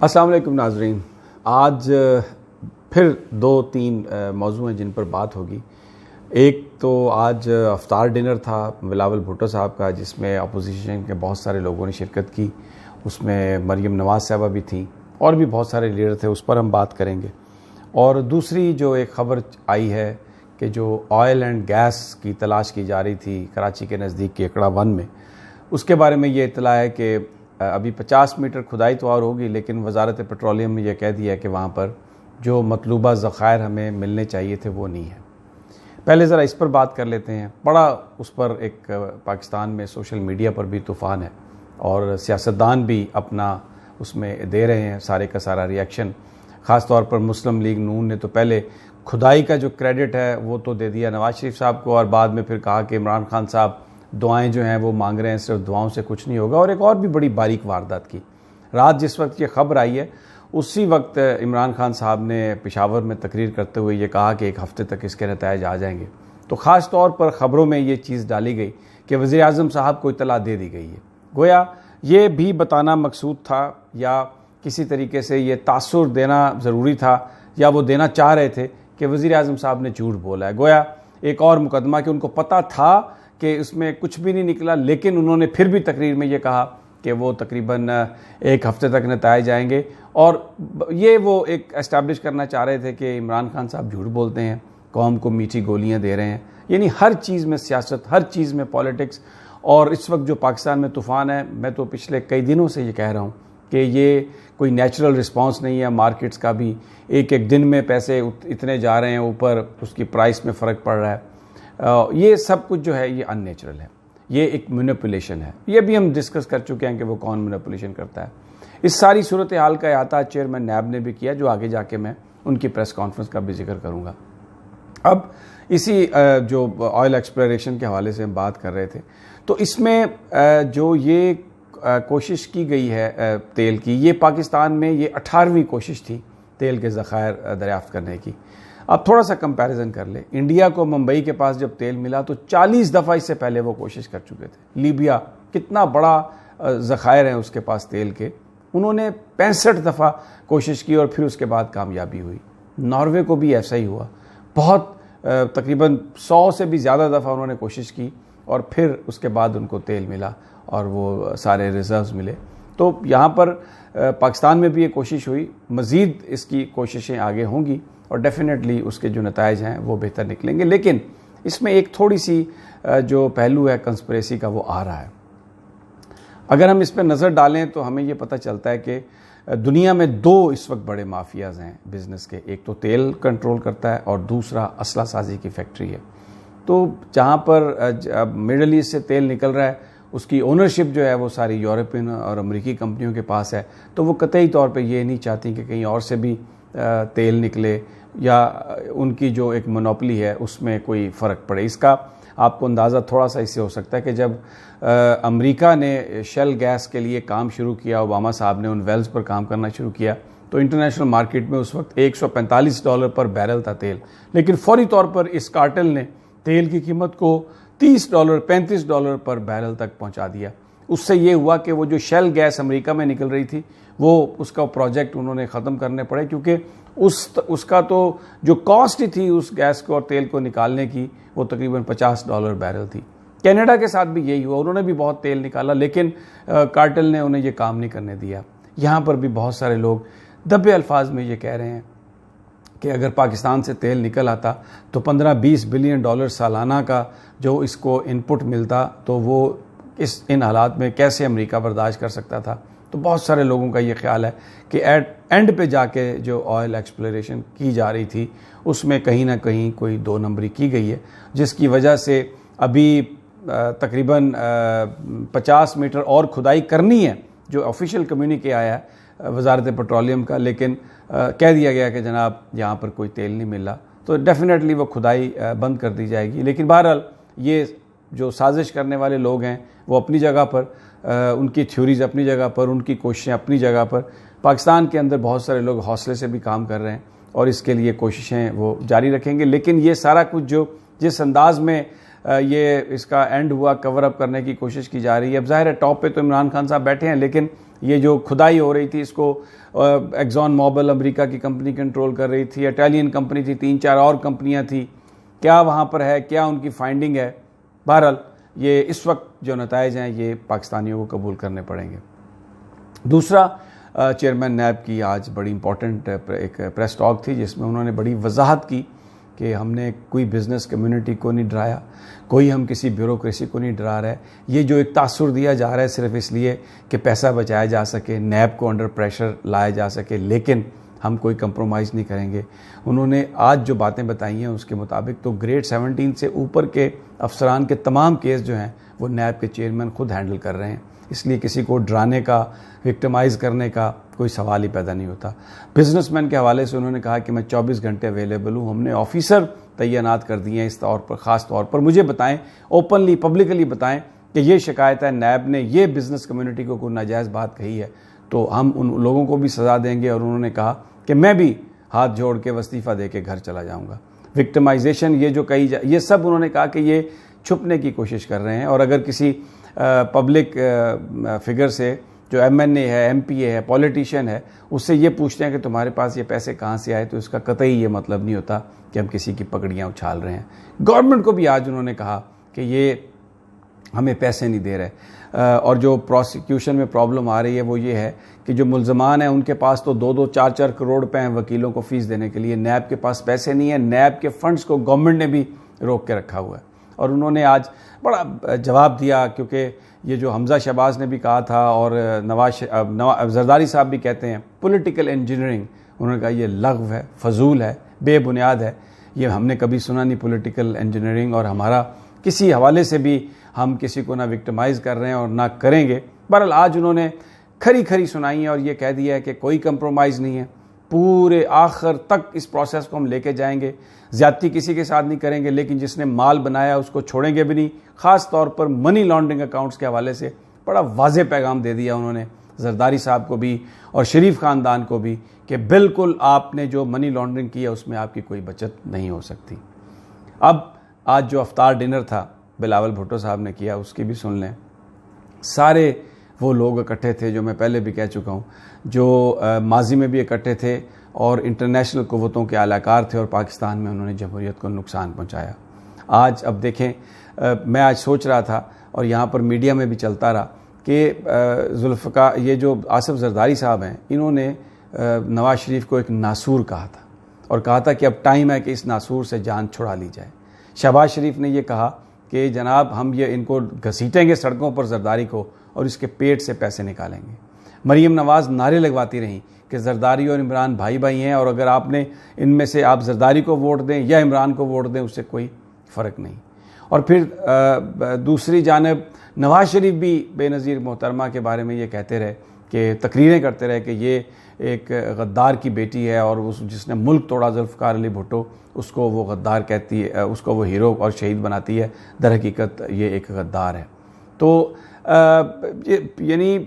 السلام علیکم ناظرین. آج پھر دو تین موضوع ہیں جن پر بات ہوگی. ایک تو آج افطار ڈنر تھا بلاول بھٹو صاحب کا، جس میں اپوزیشن کے بہت سارے لوگوں نے شرکت کی. اس میں مریم نواز صاحبہ بھی تھیں اور بھی بہت سارے لیڈر تھے، اس پر ہم بات کریں گے. اور دوسری جو ایک خبر آئی ہے کہ جو آئل اینڈ گیس کی تلاش کی جا رہی تھی کراچی کے نزدیک کیکڑا ون میں، اس کے بارے میں یہ اطلاع ہے کہ ابھی 50 میٹر کھدائی تو اور ہوگی، لیکن وزارت پیٹرولیم نے یہ کہہ دیا ہے کہ وہاں پر جو مطلوبہ ذخائر ہمیں ملنے چاہیے تھے وہ نہیں ہے. پہلے ذرا اس پر بات کر لیتے ہیں. بڑا اس پر ایک پاکستان میں سوشل میڈیا پر بھی طوفان ہے اور سیاستدان بھی اپنا اس میں دے رہے ہیں سارے کا سارا ریاکشن. خاص طور پر مسلم لیگ نون نے تو پہلے کھدائی کا جو کریڈٹ ہے وہ تو دے دیا نواز شریف صاحب کو، اور بعد میں پھر کہا کہ عمران خان صاحب دعائیں جو ہیں وہ مانگ رہے ہیں، صرف دعاؤں سے کچھ نہیں ہوگا. اور ایک اور بھی بڑی باریک واردات کی رات جس وقت یہ خبر آئی ہے اسی وقت عمران خان صاحب نے پشاور میں تقریر کرتے ہوئے یہ کہا کہ ایک ہفتے تک اس کے نتائج آ جائیں گے. تو خاص طور پر خبروں میں یہ چیز ڈالی گئی کہ وزیر اعظم صاحب کو اطلاع دے دی گئی ہے. گویا یہ بھی بتانا مقصود تھا یا کسی طریقے سے یہ تاثر دینا ضروری تھا یا وہ دینا چاہ رہے تھے کہ وزیر اعظم صاحب نے جھوٹ بولا ہے. گویا ایک اور مقدمہ کہ ان کو پتہ تھا کہ اس میں کچھ بھی نہیں نکلا، لیکن انہوں نے پھر بھی تقریر میں یہ کہا کہ وہ تقریباً ایک ہفتے تک نتائج آئیں گے. اور یہ وہ ایک اسٹیبلش کرنا چاہ رہے تھے کہ عمران خان صاحب جھوٹ بولتے ہیں، قوم کو میٹھی گولیاں دے رہے ہیں. یعنی ہر چیز میں سیاست، ہر چیز میں پالیٹکس. اور اس وقت جو پاکستان میں طوفان ہے، میں تو پچھلے کئی دنوں سے یہ کہہ رہا ہوں کہ یہ کوئی نیچرل رسپانس نہیں ہے. مارکیٹس کا بھی ایک ایک دن میں پیسے اتنے جا رہے ہیں اوپر، اس کی پرائس میں فرق پڑ رہا ہے. یہ سب کچھ جو ہے یہ ان نیچرل ہے، یہ ایک مینیپولیشن ہے. یہ بھی ہم ڈسکس کر چکے ہیں کہ وہ کون مینیپولیشن کرتا ہے. اس ساری صورتحال کا احاطہ چیئرمین نیب نے بھی کیا، جو آگے جا کے میں ان کی پریس کانفرنس کا بھی ذکر کروں گا. اب اسی جو آئل ایکسپلوریشن کے حوالے سے ہم بات کر رہے تھے، تو اس میں جو یہ کوشش کی گئی ہے تیل کی، یہ پاکستان میں یہ 18ویں کوشش تھی تیل کے ذخائر دریافت کرنے کی. اب تھوڑا سا کمپیریزن کر لیں. انڈیا کو ممبئی کے پاس جب تیل ملا تو 40 دفعہ اس سے پہلے وہ کوشش کر چکے تھے. لیبیا کتنا بڑا ذخائر ہیں اس کے پاس تیل کے، انہوں نے 65 دفعہ کوشش کی اور پھر اس کے بعد کامیابی ہوئی. ناروے کو بھی ایسا ہی ہوا، بہت تقریباً 100 سے بھی زیادہ دفعہ انہوں نے کوشش کی اور پھر اس کے بعد ان کو تیل ملا اور وہ سارے ریزروز ملے. تو یہاں پر پاکستان میں بھی یہ کوشش ہوئی، مزید اس کی کوششیں آگے ہوں گی اور ڈیفینیٹلی اس کے جو نتائج ہیں وہ بہتر نکلیں گے. لیکن اس میں ایک تھوڑی سی جو پہلو ہے کنسپریسی کا وہ آ رہا ہے. اگر ہم اس پہ نظر ڈالیں تو ہمیں یہ پتہ چلتا ہے کہ دنیا میں دو اس وقت بڑے مافیاز ہیں بزنس کے. ایک تو تیل کنٹرول کرتا ہے اور دوسرا اسلحہ سازی کی فیکٹری ہے. تو جہاں پر مڈل ایسٹ سے تیل نکل رہا ہے اس کی اونرشپ جو ہے وہ ساری یورپین اور امریکی کمپنیوں کے پاس ہے. تو وہ قطعی طور پہ یہ نہیں چاہتی کہ کہیں اور سے بھی تیل نکلے یا ان کی جو ایک مونوپلی ہے اس میں کوئی فرق پڑے. اس کا آپ کو اندازہ تھوڑا سا اس سے ہو سکتا ہے کہ جب امریکہ نے شیل گیس کے لیے کام شروع کیا، اوباما صاحب نے ان ویلز پر کام کرنا شروع کیا، تو انٹرنیشنل مارکیٹ میں اس وقت $145 پر بیرل تھا تیل. لیکن فوری طور پر اس کارٹل نے تیل کی قیمت کو $30 $35 پر بیرل تک پہنچا دیا. اس سے یہ ہوا کہ وہ جو شیل گیس امریکہ میں نکل رہی تھی وہ اس کا پروجیکٹ انہوں نے ختم کرنے پڑے، کیونکہ اس کا تو جو کاسٹ تھی اس گیس کو اور تیل کو نکالنے کی وہ تقریباً $50 بیرل تھی. کینیڈا کے ساتھ بھی یہی ہوا، انہوں نے بھی بہت تیل نکالا لیکن کارٹل نے انہیں یہ کام نہیں کرنے دیا. یہاں پر بھی بہت سارے لوگ دبے الفاظ میں یہ کہہ رہے ہیں کہ اگر پاکستان سے تیل نکل آتا تو $15-20 بلین سالانہ کا جو اس کو ان پٹ ملتا تو وہ ان حالات میں کیسے امریکہ برداشت کر سکتا تھا. تو بہت سارے لوگوں کا یہ خیال ہے کہ اینڈ پہ جا کے جو آئل ایکسپلوریشن کی جا رہی تھی اس میں کہیں نہ کہیں کوئی دو نمبری کی گئی ہے، جس کی وجہ سے ابھی تقریباً 50 میٹر اور کھدائی کرنی ہے جو آفیشیل کمیونیکے آیا ہے وزارت پیٹرولیم کا. لیکن کہہ دیا گیا کہ جناب یہاں پر کوئی تیل نہیں ملا، تو ڈیفینیٹلی وہ کھدائی بند کر دی جائے گی. لیکن بہرحال یہ جو سازش کرنے والے لوگ ہیں وہ اپنی جگہ پر، ان کی تھیوریز اپنی جگہ پر، ان کی کوششیں اپنی جگہ پر. پاکستان کے اندر بہت سارے لوگ حوصلے سے بھی کام کر رہے ہیں اور اس کے لیے کوششیں وہ جاری رکھیں گے. لیکن یہ سارا کچھ جو جس انداز میں یہ اس کا اینڈ ہوا کور اپ کرنے کی کوشش کی جا رہی ہے. اب ظاہر ہے ٹاپ پہ تو عمران خان صاحب بیٹھے ہیں, لیکن یہ جو کھدائی ہو رہی تھی اس کو ایگزون موبل امریکہ کی کمپنی کنٹرول کر رہی تھی, اٹالین کمپنی تھی, 3-4 اور کمپنیاں تھیں, کیا وہاں پر ہے, کیا ان کی فائنڈنگ ہے. بہرحال یہ اس وقت جو نتائج ہیں یہ پاکستانیوں کو قبول کرنے پڑیں گے. دوسرا, چیئرمین نیب کی آج بڑی امپورٹنٹ ایک پریس ٹاک تھی جس میں انہوں نے بڑی وضاحت کی کہ ہم نے کوئی بزنس کمیونٹی کو نہیں ڈرایا, کوئی ہم کسی بیوروکریسی کو نہیں ڈرا رہے. یہ جو ایک تاثر دیا جا رہا ہے صرف اس لیے کہ پیسہ بچایا جا سکے, نیب کو انڈر پریشر لایا جا سکے, لیکن ہم کوئی کمپرومائز نہیں کریں گے. انہوں نے آج جو باتیں بتائی ہیں اس کے مطابق تو گریڈ 17 سے اوپر کے افسران کے تمام کیس جو ہیں وہ نیب کے چیئرمین خود ہینڈل کر رہے ہیں, اس لیے کسی کو ڈرانے کا, وکٹمائز کرنے کا کوئی سوال ہی پیدا نہیں ہوتا. بزنس مین کے حوالے سے انہوں نے کہا کہ میں 24 گھنٹے اویلیبل ہوں, ہم نے آفیسر تعینات کر دیے ہیں اس طور پر, خاص طور پر مجھے بتائیں, اوپنلی پبلکلی بتائیں کہ یہ شکایت ہے نیب نے یہ بزنس کمیونٹی کو کوئی ناجائز بات کہی ہے تو ہم ان لوگوں کو بھی سزا دیں گے. اور انہوں نے کہا کہ میں بھی ہاتھ جوڑ کے استعفیٰ دے کے گھر چلا جاؤں گا. وکٹمائزیشن یہ جو کہی یہ سب انہوں نے کہا کہ یہ چھپنے کی کوشش کر رہے ہیں. اور اگر کسی پبلک فگر سے جو ایم این اے ہے, ایم پی اے ہے, پولیٹیشین ہے, اس سے یہ پوچھتے ہیں کہ تمہارے پاس یہ پیسے کہاں سے آئے, تو اس کا قطعی یہ مطلب نہیں ہوتا کہ ہم کسی کی پگڑیاں اچھال رہے ہیں. گورنمنٹ کو بھی آج انہوں نے کہا کہ یہ ہمیں پیسے نہیں دے رہے. اور جو پروسیکیوشن میں پرابلم آ رہی ہے وہ یہ ہے کہ جو ملزمان ہیں ان کے پاس تو 2-2, 4-4 کروڑ روپے ہیں وکیلوں کو فیس دینے کے لیے, نیب کے پاس پیسے نہیں ہیں. نیب کے فنڈز کو گورنمنٹ نے بھی روک کے رکھا ہوا ہے. اور انہوں نے آج بڑا جواب دیا, کیونکہ یہ جو حمزہ شہباز نے بھی کہا تھا اور زرداری صاحب بھی کہتے ہیں پولیٹیکل انجینئرنگ, انہوں نے کہا یہ لغو ہے, فضول ہے, بے بنیاد ہے, یہ ہم نے کبھی سنا نہیں پولیٹیکل انجینئرنگ, اور ہمارا کسی حوالے سے بھی ہم کسی کو نہ وکٹمائز کر رہے ہیں اور نہ کریں گے. بہرحال آج انہوں نے کھری سنائی ہے اور یہ کہہ دیا ہے کہ کوئی کمپرومائز نہیں ہے, پورے آخر تک اس پروسیس کو ہم لے کے جائیں گے, زیادتی کسی کے ساتھ نہیں کریں گے, لیکن جس نے مال بنایا اس کو چھوڑیں گے بھی نہیں. خاص طور پر منی لانڈرنگ اکاؤنٹس کے حوالے سے بڑا واضح پیغام دے دیا انہوں نے زرداری صاحب کو بھی اور شریف خاندان کو بھی کہ بالکل آپ نے جو منی لانڈرنگ کی ہے اس میں آپ کی کوئی بچت نہیں ہو سکتی. اب آج جو افطار ڈنر تھا بلاول بھٹو صاحب نے کیا اس کی بھی سن لیں. سارے وہ لوگ اکٹھے تھے جو میں پہلے بھی کہہ چکا ہوں, جو ماضی میں بھی اکٹھے تھے اور انٹرنیشنل قوتوں کے اعلی کار تھے اور پاکستان میں انہوں نے جمہوریت کو نقصان پہنچایا. آج اب دیکھیں, میں آج سوچ رہا تھا اور یہاں پر میڈیا میں بھی چلتا رہا کہ ذوالفقار یہ جو آصف زرداری صاحب ہیں انہوں نے نواز شریف کو ایک ناسور کہا تھا اور کہا تھا کہ اب ٹائم ہے کہ اس ناسور سے جان چھڑا لی جائے. شہباز شریف نے یہ کہا کہ جناب ہم یہ ان کو گھسیٹیں گے سڑکوں پر زرداری کو اور اس کے پیٹ سے پیسے نکالیں گے. مریم نواز نعرے لگواتی رہیں کہ زرداری اور عمران بھائی ہیں اور اگر آپ نے ان میں سے آپ زرداری کو ووٹ دیں یا عمران کو ووٹ دیں اس سے کوئی فرق نہیں. اور پھر دوسری جانب نواز شریف بھی بے نظیر محترمہ کے بارے میں یہ کہتے رہے کہ تقریریں کرتے رہے کہ یہ ایک غدار کی بیٹی ہے اور جس نے ملک توڑا ذوالفقار علی بھٹو اس کو وہ غدار کہتی ہے, اس کو وہ ہیرو اور شہید بناتی ہے, در حقیقت یہ ایک غدار ہے. تو یعنی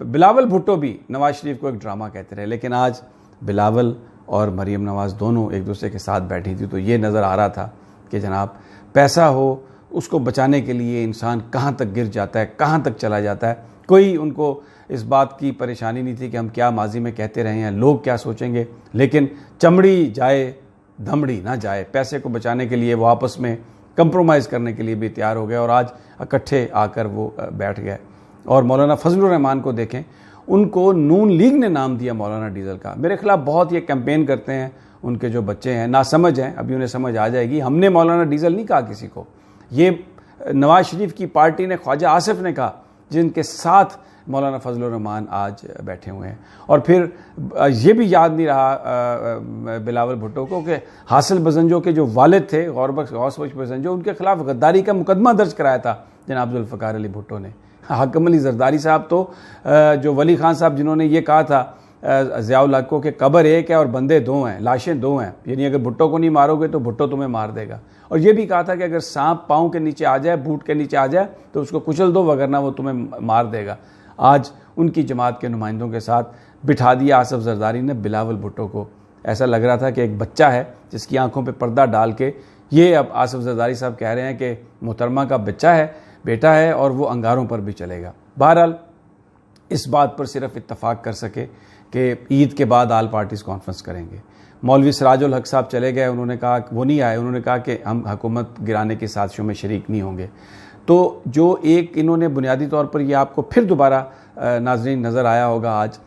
بلاول بھٹو بھی نواز شریف کو ایک ڈرامہ کہتے رہے, لیکن آج بلاول اور مریم نواز دونوں ایک دوسرے کے ساتھ بیٹھی تھی تو یہ نظر آ رہا تھا کہ جناب پیسہ ہو اس کو بچانے کے لیے انسان کہاں تک گر جاتا ہے, کہاں تک چلا جاتا ہے. کوئی ان کو اس بات کی پریشانی نہیں تھی کہ ہم کیا ماضی میں کہتے رہے ہیں, لوگ کیا سوچیں گے, لیکن چمڑی جائے دھمڑی نہ جائے, پیسے کو بچانے کے لیے وہ آپس میں کمپرومائز کرنے کے لیے بھی تیار ہو گئے اور آج اکٹھے آ کر وہ بیٹھ گئے. اور مولانا فضل الرحمان کو دیکھیں, ان کو نون لیگ نے نام دیا مولانا ڈیزل کا. میرے خلاف بہت یہ کیمپین کرتے ہیں ان کے جو بچے ہیں, ناسمجھ ہیں, ابھی انہیں سمجھ آ جائے گی. ہم نے مولانا ڈیزل نہیں کہا کسی کو, یہ نواز شریف کی پارٹی نے خواجہ آصف نے کہا جن کے ساتھ مولانا فضل الرحمان آج بیٹھے ہوئے ہیں. اور پھر یہ بھی یاد نہیں رہا بلاول بھٹو کو کہ حاصل بزنجو کے جو والد تھے غوث بخش بزنجو, ان کے خلاف غداری کا مقدمہ درج کرایا تھا جناب ذوالفقار علی بھٹو نے. حاکم علی زرداری صاحب تو جو ولی خان صاحب جنہوں نے یہ کہا تھا ضیاء الحق کو کہ قبر ایک ہے اور بندے دو ہیں, لاشیں دو ہیں, یعنی اگر بھٹو کو نہیں مارو گے تو بھٹو تمہیں مار دے گا. اور یہ بھی کہا تھا کہ اگر سانپ پاؤں کے نیچے آ جائے, بوٹ کے نیچے آ جائے تو اس کو کچل دو وگرنہ وہ تمہیں مار دے گا. آج ان کی جماعت کے نمائندوں کے ساتھ بٹھا دیا آصف زرداری نے بلاول بھٹو کو. ایسا لگ رہا تھا کہ ایک بچہ ہے جس کی آنکھوں پہ پردہ ڈال کے یہ اب آصف زرداری صاحب کہہ رہے ہیں کہ محترمہ کا بیٹا ہے اور وہ انگاروں پر بھی چلے گا۔ بہرحال اس بات پر صرف اتفاق کر سکے کہ عید کے بعد آل پارٹیز کانفرنس کریں گے۔ مولوی سراج الحق صاحب چلے گئے، انہوں نے کہا وہ نہیں آئے، انہوں نے کہا کہ ہم حکومت گرانے کی سازشوں میں شریک نہیں ہوں گے۔ تو جو ایک انہوں نے بنیادی طور پر یہ آپ کو پھر دوبارہ ناظرین نظر آیا ہوگا آج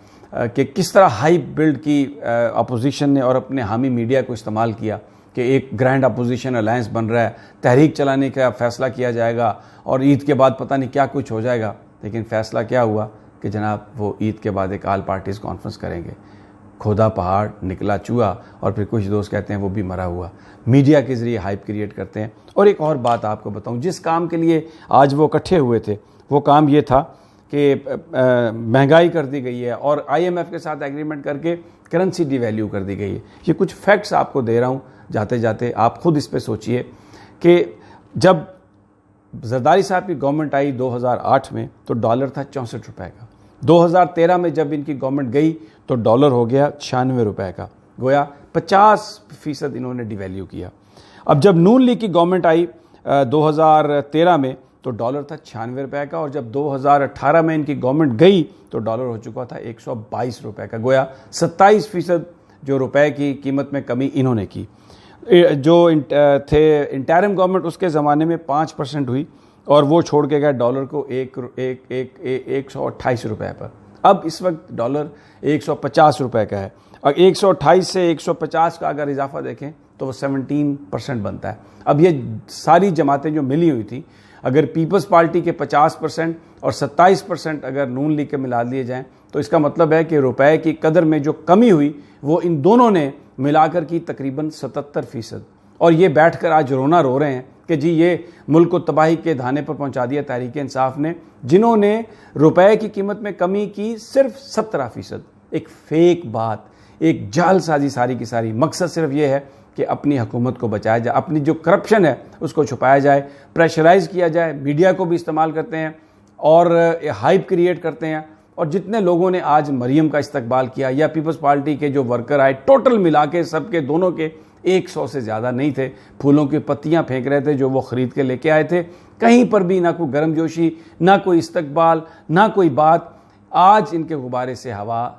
کہ کس طرح ہائپ بلڈ کی اپوزیشن نے اور اپنے حامی میڈیا کو استعمال کیا کہ ایک گرینڈ اپوزیشن الائنس بن رہا ہے، تحریک چلانے کا فیصلہ کیا جائے گا اور عید کے بعد پتہ نہیں کیا کچھ ہو جائے گا۔ لیکن فیصلہ کیا ہوا کہ جناب وہ عید کے بعد ایک آل پارٹیز کانفرنس کریں گے۔ کھودا پہاڑ نکلا چوہا، اور پھر کچھ دوست کہتے ہیں وہ بھی مرا ہوا۔ میڈیا کے ذریعے ہائپ کریٹ کرتے ہیں۔ اور ایک اور بات آپ کو بتاؤں، جس کام کے لیے آج وہ اکٹھے ہوئے تھے وہ کام یہ تھا کہ مہنگائی کر دی گئی ہے اور IMF کے ساتھ ایگریمنٹ کر کے کرنسی ڈی ویلیو کر دی گئی ہے۔ یہ کچھ فیکٹس آپ کو دے رہا ہوں جاتے جاتے، آپ خود اس پہ سوچئے کہ جب زرداری صاحب کی گورنمنٹ آئی 2008 میں تو ڈالر تھا 64 روپے کا۔ 2013 میں جب ان کی گورنمنٹ گئی تو ڈالر ہو گیا 96 روپے کا، گویا 50% انہوں نے ڈی ویلیو کیا۔ اب جب نون لیگ کی گورنمنٹ آئی 2013 میں تو ڈالر تھا 96 روپے کا، اور جب 2018 میں ان کی گورنمنٹ گئی تو ڈالر ہو چکا تھا 122 روپے کا، گویا 27% جو روپے کی قیمت میں کمی انہوں نے کی۔ جو تھے انٹرم گورنمنٹ اس کے زمانے میں 5% ہوئی اور وہ چھوڑ کے گئے ڈالر کو 128 روپے پر۔ اب اس وقت ڈالر 150 روپے کا ہے، اور 128 سے 150 کا اگر اضافہ دیکھیں تو وہ 17% بنتا ہے۔ اب یہ ساری جماعتیں جو ملی ہوئی تھیں، اگر پیپلز پارٹی کے 50% اور 27% اگر نون لیگ کے ملا لیے جائیں تو اس کا مطلب ہے کہ روپے کی قدر میں جو کمی ہوئی وہ ان دونوں نے ملا کر کی تقریباً 77%۔ اور یہ بیٹھ کر آج رونا رو رہے ہیں کہ جی یہ ملک کو تباہی کے دھانے پر پہنچا دیا تحریک انصاف نے، جنہوں نے روپے کی قیمت میں کمی کی صرف 17%۔ ایک فیک بات، ایک جعل سازی ساری کی ساری، مقصد صرف یہ ہے کہ اپنی حکومت کو بچایا جائے، اپنی جو کرپشن ہے اس کو چھپایا جائے، پریشرائز کیا جائے، میڈیا کو بھی استعمال کرتے ہیں اور ہائپ کریٹ کرتے ہیں۔ اور جتنے لوگوں نے آج مریم کا استقبال کیا یا پیپلز پارٹی کے جو ورکر آئے، ٹوٹل ملا کے سب کے دونوں کے 100 سے زیادہ نہیں تھے، پھولوں کی پتیاں پھینک رہے تھے جو وہ خرید کے لے کے آئے تھے، کہیں پر بھی نہ کوئی گرم جوشی، نہ کوئی استقبال، نہ کوئی بات۔ آج ان کے غبارے سے ہوا